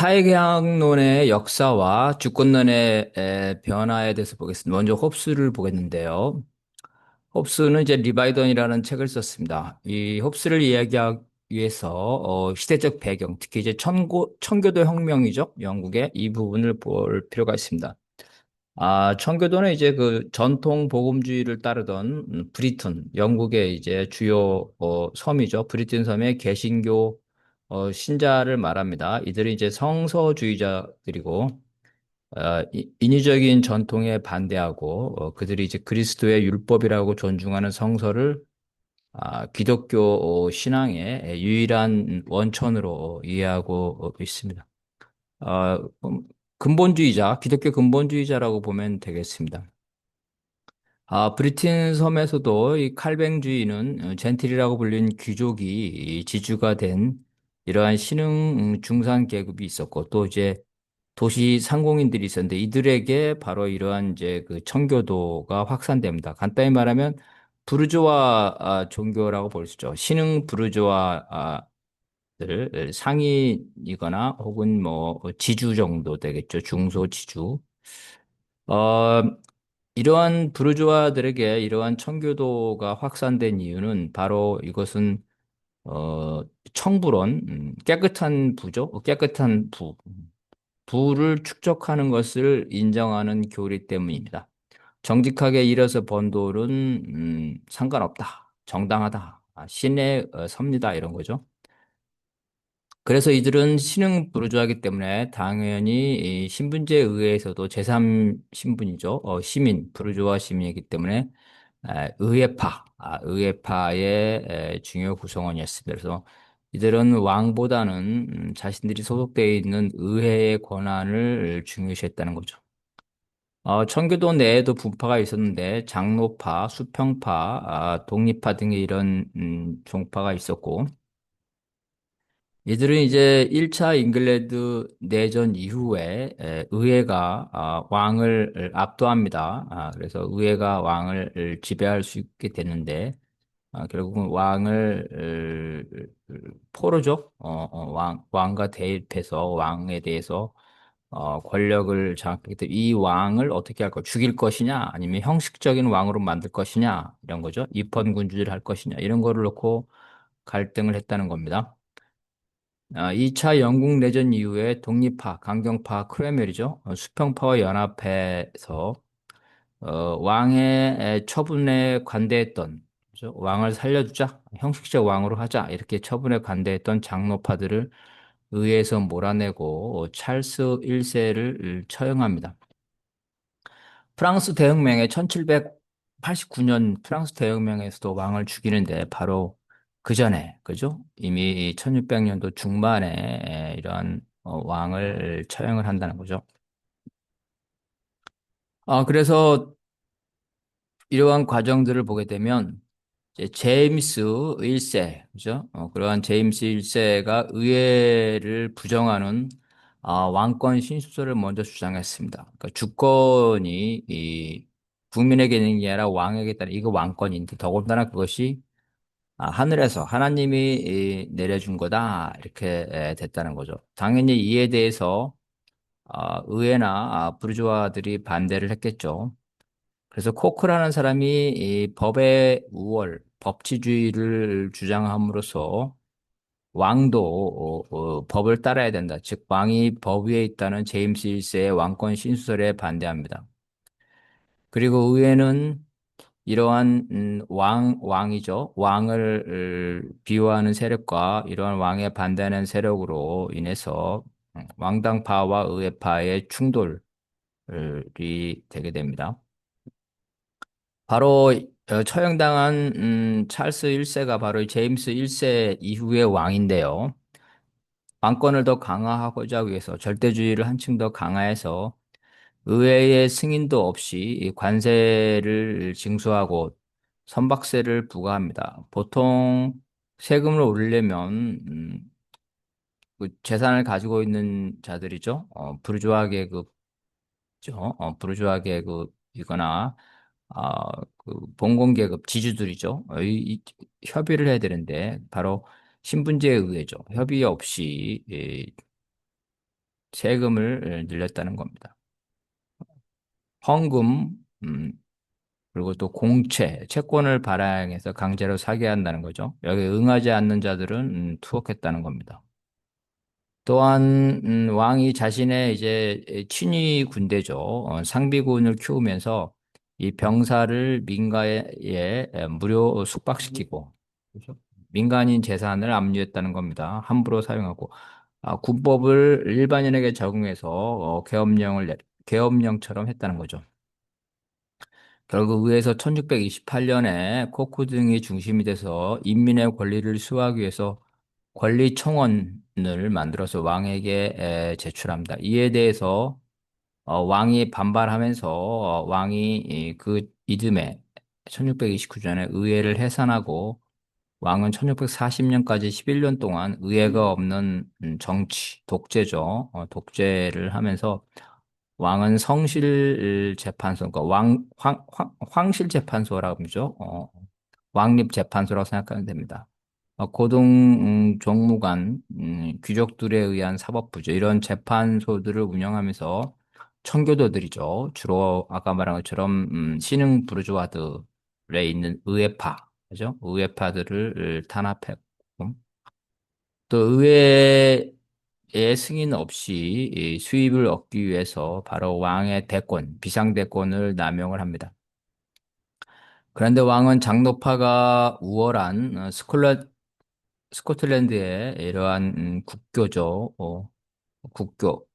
사회계약론의 역사와 주권론의 변화에 대해서 보겠습니다. 먼저 홉스를 보겠는데요. 홉스는 이제 리바이던이라는 책을 썼습니다. 이 홉스를 이야기하기 위해서 시대적 배경, 특히 이제 청교도 혁명이죠. 영국의 이 부분을 볼 필요가 있습니다. 청교도는 이제 그 전통 복음주의를 따르던 브리튼, 영국의 이제 주요 섬이죠. 브리튼 섬의 개신교 신자를 말합니다. 이들이 이제 성서주의자들이고 인위적인 전통에 반대하고 그들이 이제 그리스도의 율법이라고 존중하는 성서를 기독교 신앙의 유일한 원천으로 이해하고 있습니다. 어, 음, 기독교 근본주의자라고 보면 되겠습니다. 브리튼 섬에서도 이 칼뱅주의는 젠틀이라고 불린 귀족이 이 지주가 된 이러한 신흥 중산 계급이 있었고 또 이제 도시 상공인들이 있었는데 이들에게 바로 이러한 이제 그 청교도가 확산됩니다. 간단히 말하면 부르주아 종교라고 볼 수 있죠. 신흥 부르주아들 상인이거나 혹은 뭐 지주 정도 되겠죠. 중소 지주. 어, 이러한 부르주아들에게 이러한 청교도가 확산된 이유는 바로 이것은 어, 청불원, 깨끗한 부죠. 깨끗한 부를 축적하는 것을 인정하는 교리 때문입니다. 정직하게 일해서 번 돈은 상관없다, 정당하다, 신의 섭니다 이런 거죠. 그래서 이들은 신흥 부르주아이기 때문에 당연히 이 신분제에 의해서도 제3신분이죠. 시민, 부르주아 시민이기 때문에 의회파의 중요 구성원이었습니다. 그래서 이들은 왕보다는 자신들이 소속되어 있는 의회의 권한을 중요시했다는 거죠. 청교도 내에도 분파가 있었는데 장로파, 수평파, 독립파 등의 이런 종파가 있었고 이들은 이제 1차 잉글랜드 내전 이후에 의회가 왕을 압도합니다. 그래서 의회가 왕을 지배할 수 있게 되는데 결국은 왕을 포로죠. 왕과 대립해서 왕에 대해서 권력을 장악하기 때문에 이 왕을 어떻게 할 거, 죽일 것이냐, 아니면 형식적인 왕으로 만들 것이냐, 이런 거죠. 입헌군주제를 할 것이냐, 이런 거를 놓고 갈등을 했다는 겁니다. 2차 영국 내전 이후에 독립파, 강경파, 크레멜이죠. 수평파와 연합해서 왕의 처분에 관대했던 그죠? 왕을 살려주자, 형식적 왕으로 하자 이렇게 처분에 관대했던 장로파들을 의회에서 몰아내고 찰스 1세를 처형합니다. 프랑스 대혁명의 1789년 프랑스 대혁명에서도 왕을 죽이는데 바로 그 전에 그죠? 이미 1600년도 중반에 이러한 왕을 처형을 한다는 거죠. 그래서 이러한 과정들을 보게 되면 이제 제임스 1세, 그죠? 그러한 제임스 1세가 의회를 부정하는 왕권 신수설을 먼저 주장했습니다. 그러니까 주권이 이 국민에게 있는 게 아니라 왕에게 따른 이거 왕권인데 더군다나 그것이 하늘에서 하나님이 내려준 거다 이렇게 됐다는 거죠. 당연히 이에 대해서 의회나 부르주아들이 반대를 했겠죠. 그래서 코크라는 사람이 이 법의 우월, 법치주의를 주장함으로써 왕도 법을 따라야 된다. 즉 왕이 법 위에 있다는 제임스 1세의 왕권 신수설에 반대합니다. 그리고 의회는 이러한 왕이죠. 왕을 비호하는 세력과 이러한 왕에 반대하는 세력으로 인해서 왕당파와 의회파의 충돌이 되게 됩니다. 바로 처형당한 찰스 1세가 바로 제임스 1세 이후의 왕인데요. 왕권을 더 강화하고자 위해서 절대주의를 한층 더 강화해서 의회의 승인도 없이 이 관세를 징수하고 선박세를 부과합니다. 보통 세금을 올리려면 그 재산을 가지고 있는 자들이죠. 부르주아 계급죠. 부르주아 계급이거나 그 봉건 계급 지주들이죠. 협의를 해야 되는데 바로 신분제에 의해죠. 협의 없이 세금을 늘렸다는 겁니다. 헌금, 그리고 또 공채, 채권을 발행해서 강제로 사게 한다는 거죠. 여기 응하지 않는 자들은 투옥했다는 겁니다. 또한 왕이 자신의 이제 친위 군대죠. 상비군을 키우면서 이 병사를 민가에 무료 숙박시키고 그렇죠? 민간인 재산을 압류했다는 겁니다. 함부로 사용하고 군법을 일반인에게 적용해서 계엄령처럼 했다는 거죠. 결국 의회에서 1628년에 코쿠 등이 중심이 돼서 인민의 권리를 수호하기 위해서 권리청원을 만들어서 왕에게 제출합니다. 이에 대해서 왕이 반발하면서 왕이 그 이듬해 1629년에 의회를 해산하고 왕은 1640년까지 11년 동안 의회가 없는 정치, 독재죠. 독재를 하면서 왕은 성실 재판소, 그러니까 황실 재판소라고 그러죠. 왕립 재판소라고 생각하면 됩니다. 고등 종무관, 귀족들에 의한 사법부죠. 이런 재판소들을 운영하면서 청교도들이죠. 주로 아까 말한 것처럼 신흥 부르주아들에 있는 의회파, 그죠? 의회파들을 탄압했고 또 의회의 승인 없이 이 수입을 얻기 위해서 바로 왕의 대권, 비상대권을 남용을 합니다. 그런데 왕은 장노파가 우월한 스코틀랜드의 이러한 국교죠, 국교를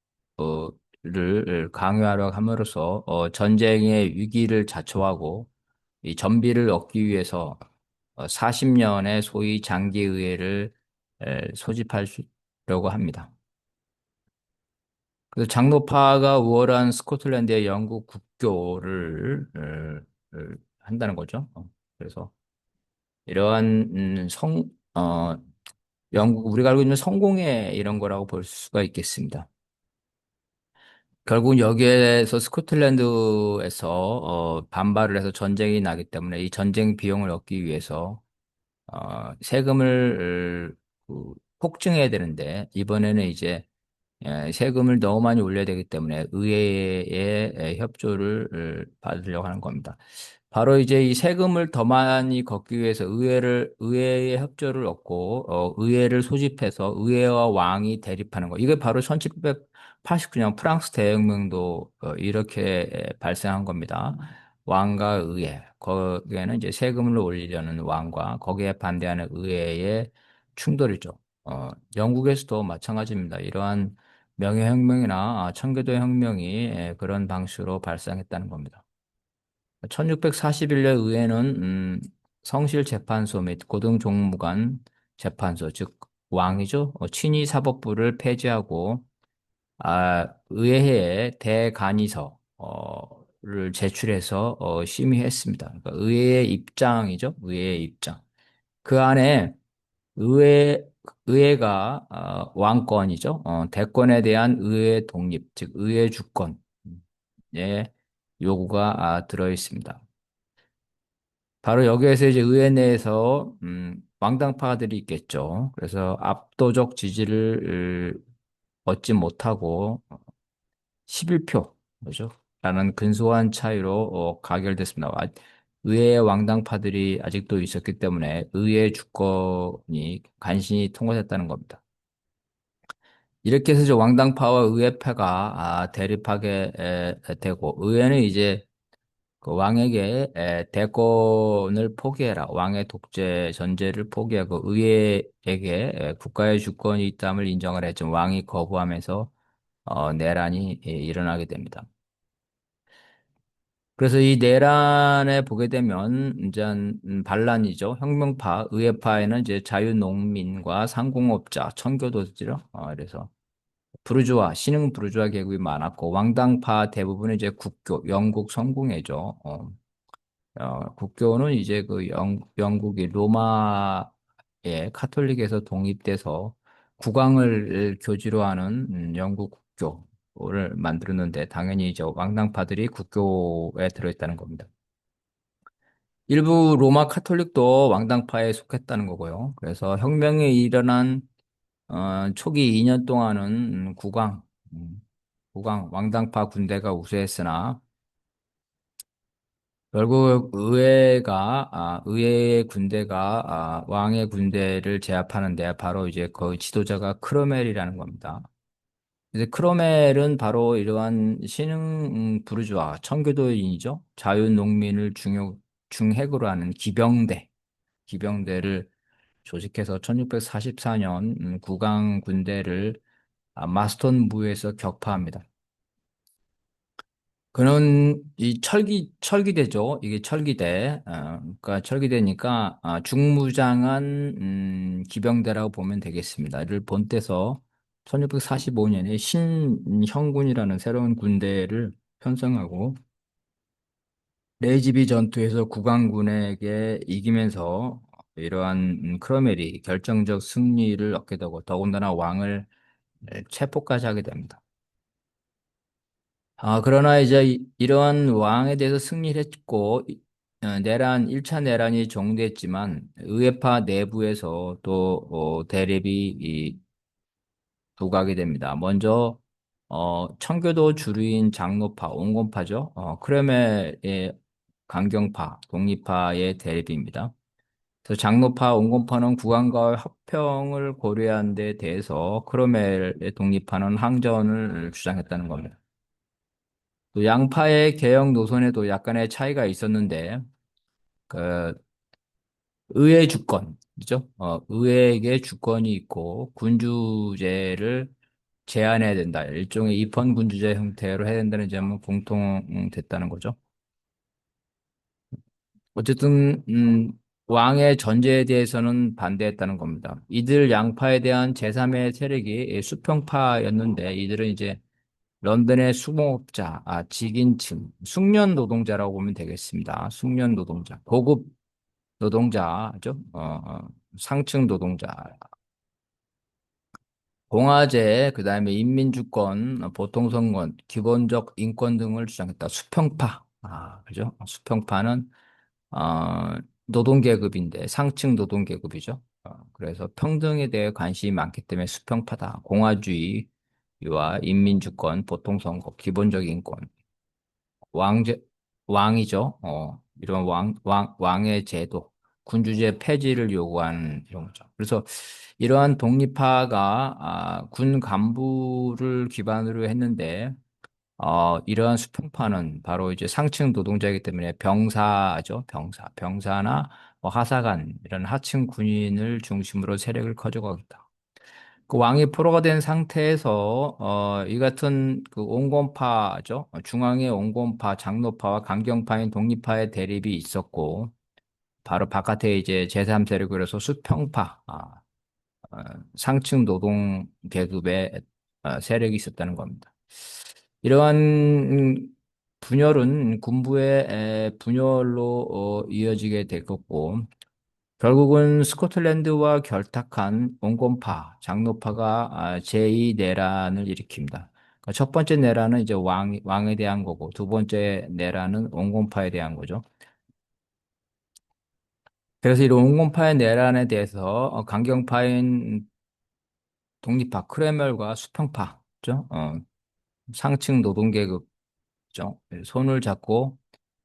강요하려 함으로써 전쟁의 위기를 자초하고 이 전비를 얻기 위해서 40년의 소위 장기의회를 소집하려고 합니다. 그래서 장로파가 우월한 스코틀랜드의 영국 국교를 한다는 거죠. 그래서 이러한 영국 우리가 알고 있는 성공의 이런 거라고 볼 수가 있겠습니다. 결국 여기에서 스코틀랜드에서 반발을 해서 전쟁이 나기 때문에 이 전쟁 비용을 얻기 위해서 세금을 폭증해야 되는데 이번에는 이제 세금을 너무 많이 올려야 되기 때문에 의회의 협조를 받으려고 하는 겁니다. 바로 이제 이 세금을 더 많이 걷기 위해서 의회의 협조를 얻고 의회를 소집해서 의회와 왕이 대립하는 거. 이게 바로 1789년 프랑스 대혁명도 이렇게 발생한 겁니다. 왕과 의회. 거기에는 이제 세금을 올리려는 왕과 거기에 반대하는 의회의 충돌이죠. 영국에서도 마찬가지입니다. 이러한 명예혁명이나 청교도 혁명이 그런 방식으로 발생했다는 겁니다. 1641년 의회는 성실재판소 및 고등종무관 재판소, 즉 왕이죠. 친위 사법부를 폐지하고 의회에 대간의서를 제출해서 심의했습니다. 그러니까 의회의 입장이죠. 의회의 입장. 그 안에 의회, 의회가 왕권이죠. 대권에 대한 의회 독립, 즉 의회 주권의 요구가 들어 있습니다. 바로 여기에서 이제 의회 내에서 왕당파들이 있겠죠. 그래서 압도적 지지를 얻지 못하고 11표, 뭐죠? 라는 근소한 차이로 가결됐습니다. 의회 왕당파들이 아직도 있었기 때문에 의회 주권이 간신히 통과됐다는 겁니다. 이렇게 해서 이제 왕당파와 의회파가 대립하게 되고 의회는 이제 그 왕에게 대권을 포기해라. 왕의 독재 전제를 포기하고 의회에게 국가의 주권이 있다을 인정을 했지만 왕이 거부하면서 내란이 일어나게 됩니다. 그래서 이 내란에 보게 되면 이제 반란이죠. 혁명파, 의회파에는 이제 자유농민과 상공업자, 청교도들이죠. 그래서 부르주아, 신흥 부르주아 계급이 많았고 왕당파 대부분은 이제 국교, 영국 성공회죠. 국교는 이제 그 영국이 로마의 카톨릭에서 독립돼서 국왕을 교지로 하는 영국 국교를 만들었는데 당연히 이제 왕당파들이 국교에 들어있다는 겁니다. 일부 로마 카톨릭도 왕당파에 속했다는 거고요. 그래서 혁명이 일어난 초기 2년 동안은 국왕, 왕당파 군대가 우세했으나 결국 의회의 군대가 왕의 군대를 제압하는데 바로 이제 그 지도자가 크로멜이라는 겁니다. 이제 크로멜은 바로 이러한 신흥 부르주아 청교도인이죠. 자유농민을 중핵으로 하는 기병대를 조직해서 1644년 국왕 군대를 마스톤 무에서 격파합니다. 그는 이 철기대죠. 이게 철기대. 그러니까 철기대니까 중무장한 기병대라고 보면 되겠습니다. 이를 본때서 1645년에 신형군이라는 새로운 군대를 편성하고 레이지비 전투에서 국왕군에게 이기면서 이러한 크로멜이 결정적 승리를 얻게 되고 더군다나 왕을 체포까지 하게 됩니다. 그러나 이제 이러한 왕에 대해서 승리를 했고, 1차 내란이 종료했지만, 의회파 내부에서 또, 대립이 부각이 됩니다. 먼저, 청교도 주류인 장로파, 온건파죠. 크레멜의 강경파, 독립파의 대립입니다. 그래서 장로파, 온건파는 국왕과의 합평을 고려한 데 대해서 크로멜의 독립파는 항전을 주장했다는 겁니다. 또 양파의 개혁 노선에도 약간의 차이가 있었는데, 그, 의회 주권이죠. 의회에게 주권이 있고, 군주제를 제한해야 된다. 일종의 입헌군주제 형태로 해야 된다는 점은 공통됐다는 거죠. 어쨌든, 왕의 전제에 대해서는 반대했다는 겁니다. 이들 양파에 대한 제3의 세력이 수평파였는데, 이들은 이제 런던의 수공업자, 직인층, 숙련 노동자라고 보면 되겠습니다. 숙련 노동자, 고급 노동자죠. 상층 노동자, 공화제, 그다음에 인민주권, 보통선건, 기본적 인권 등을 주장했다. 수평파, 그죠? 수평파는 노동계급인데 상층 노동계급이죠. 그래서 평등에 대해 관심이 많기 때문에 수평파다. 공화주의와 인민주권, 보통선거, 기본적 인권. 왕제, 왕이죠. 이런 왕의 제도, 군주제 폐지를 요구하는 이런 거죠. 그래서 이러한 독립파가 군 간부를 기반으로 했는데, 이러한 수평파는 바로 이제 상층 노동자이기 때문에 병사죠. 병사나 뭐 하사관, 이런 하층 군인을 중심으로 세력을 커져가겠다. 그 왕이 포로가 된 상태에서 이 같은 그 온건파죠. 중앙의 온건파, 장로파와 강경파인 독립파의 대립이 있었고 바로 바깥에 이제 제3세력으로서 수평파, 어, 상층 노동 계급의 세력이 있었다는 겁니다. 이러한 분열은 군부의 분열로 이어지게 됐고 결국은 스코틀랜드와 결탁한 온건파, 장로파가 제2 내란을 일으킵니다. 그러니까 첫 번째 내란은 이제 왕에 대한 거고, 두 번째 내란은 온건파에 대한 거죠. 그래서 이 온건파의 내란에 대해서 강경파인 독립파, 크레멜과 수평파죠. 상층 노동계급죠. 손을 잡고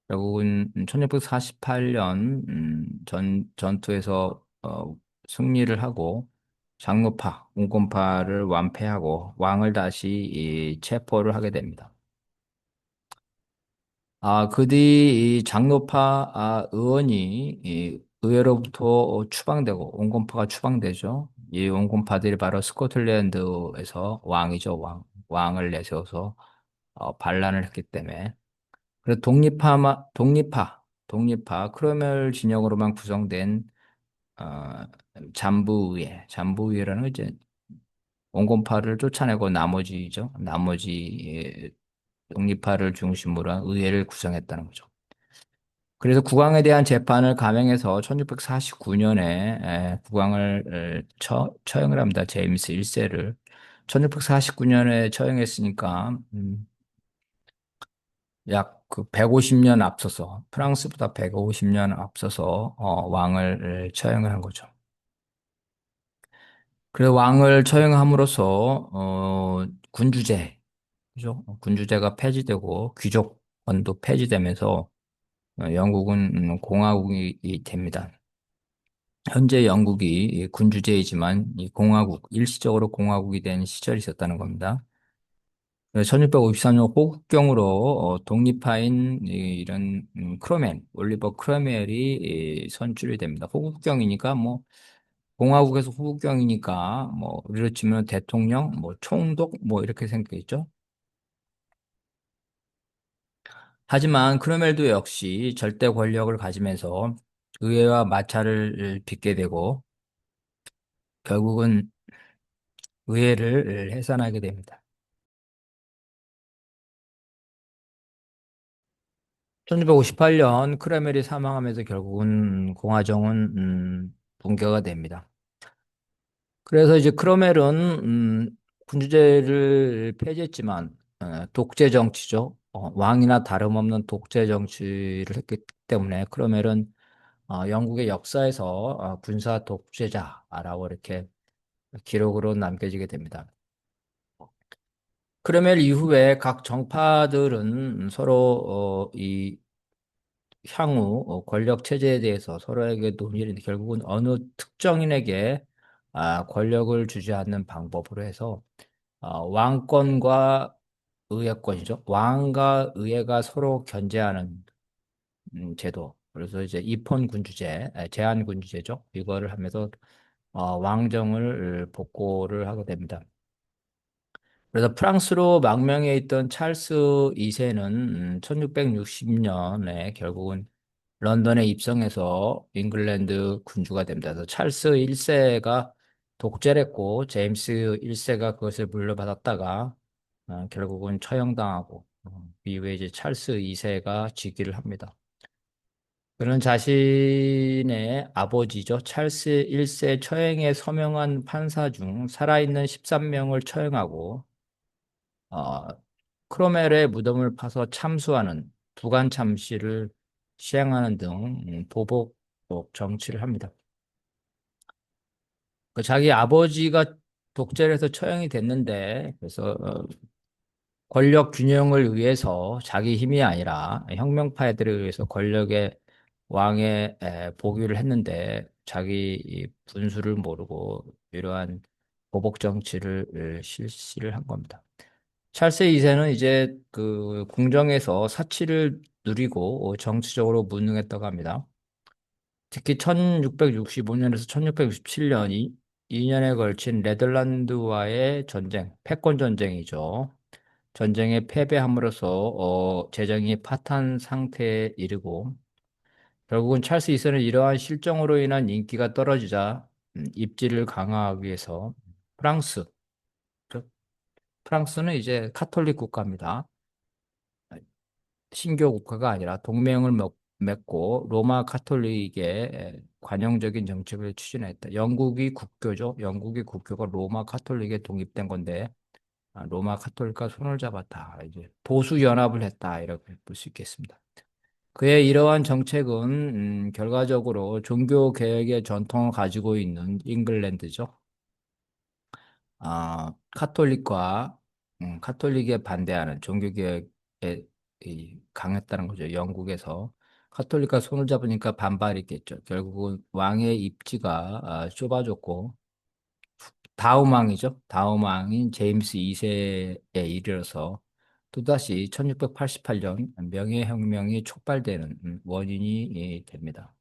결국은 1648년 전투에서 승리를 하고 장로파, 운건파를 완패하고 왕을 다시 체포를 하게 됩니다. 그 뒤 이 장로파 의원이 의회로부터 추방되고 온건파가 추방되죠. 이 온건파들이 바로 스코틀랜드에서 왕이죠, 왕을 내세워서 반란을 했기 때문에 그래서 독립파, 크로멜 진영으로만 구성된 어, 잠부의회라는 건 이제 온건파를 쫓아내고 나머지 독립파를 중심으로 한 의회를 구성했다는 거죠. 그래서 국왕에 대한 재판을 감행해서 1649년에 국왕을 처형을 합니다. 제임스 1세를. 1649년에 처형했으니까 약 그 150년 앞서서 프랑스보다 150년 앞서서 왕을 처형을 한 거죠. 그래서 왕을 처형함으로써 군주제 그죠? 군주제가 폐지되고 귀족권도 폐지되면서 영국은 공화국이 됩니다. 현재 영국이 이 군주제이지만 이 공화국, 일시적으로 공화국이 된 시절이 있었다는 겁니다. 1653년 호국경으로 독립파인 이런 크로멜, 올리버 크로멜이 선출이 됩니다. 호국경이니까 뭐 공화국에서 호국경이니까 뭐 우리로 치면 대통령, 뭐 총독 뭐 이렇게 생각했죠. 하지만 크로멜도 역시 절대 권력을 가지면서 의회와 마찰을 빚게 되고 결국은 의회를 해산하게 됩니다. 1658년 크로멜이 사망하면서 결국은 공화정은 붕괴가 됩니다. 그래서 이제 크로멜은 군주제를 폐지했지만 독재 정치죠. 왕이나 다름없는 독재 정치를 했기 때문에 크로멜은 영국의 역사에서 군사 독재자라고 이렇게 기록으로 남겨지게 됩니다. 크로멜 이후에 각 정파들은 서로 이 향후 권력 체제에 대해서 서로에게 논의를 했는데 결국은 어느 특정인에게 권력을 주지 않는 방법으로 해서 왕권과 의회권이죠. 왕과 의회가 서로 견제하는 제도. 그래서 이제 입헌군주제, 제한군주제죠. 이거를 하면서 왕정을 복고를 하게 됩니다. 그래서 프랑스로 망명해 있던 찰스 2세는 1660년에 결국은 런던에 입성해서 잉글랜드 군주가 됩니다. 그래서 찰스 1세가 독재를 했고 제임스 1세가 그것을 물려받았다가 결국은 처형당하고 이후에 이제 찰스 2세가 즉위를 합니다. 그는 자신의 아버지죠. 찰스 1세 처형에 서명한 판사 중 살아있는 13명을 처형하고 어, 크로멜의 무덤을 파서 참수하는 부관 참시를 시행하는 등 보복 정치를 합니다. 그 자기 아버지가 독재를 해서 처형이 됐는데 그래서 권력 균형을 위해서 자기 힘이 아니라 혁명파들에 의해서 권력의 왕의 보기를 했는데 자기 이 분수를 모르고 이러한 보복 정치를 실시를 한 겁니다. 찰스 2세는 이제 그 궁정에서 사치를 누리고 정치적으로 무능했다고 합니다. 특히 1665년에서 1667년이 2년에 걸친 네덜란드와의 전쟁, 패권 전쟁이죠. 전쟁에 패배함으로써 재정이 파탄 상태에 이르고 결국은 찰스 2세는 이러한 실정으로 인한 인기가 떨어지자 입지를 강화하기 위해서 프랑스, 프랑스는 이제 카톨릭 국가입니다. 신교 국가가 아니라 동맹을 맺고 로마 카톨릭의 관용적인 정책을 추진했다. 영국이 국교죠. 영국의 국교가 로마 카톨릭에 독립된 건데 로마 카톨릭과 손을 잡았다. 이제 보수 연합을 했다. 이렇게 볼 수 있겠습니다. 그의 이러한 정책은 결과적으로 종교 개혁의 전통을 가지고 있는 잉글랜드죠. 카톨릭과 카톨릭에 반대하는 종교개혁에 강했다는 거죠. 영국에서 카톨릭과 손을 잡으니까 반발이 있겠죠. 결국은 왕의 입지가 좁아졌고 다음 왕이죠. 다음 왕인 제임스 2세에 이르러서 또다시 1688년 명예혁명이 촉발되는 원인이 됩니다.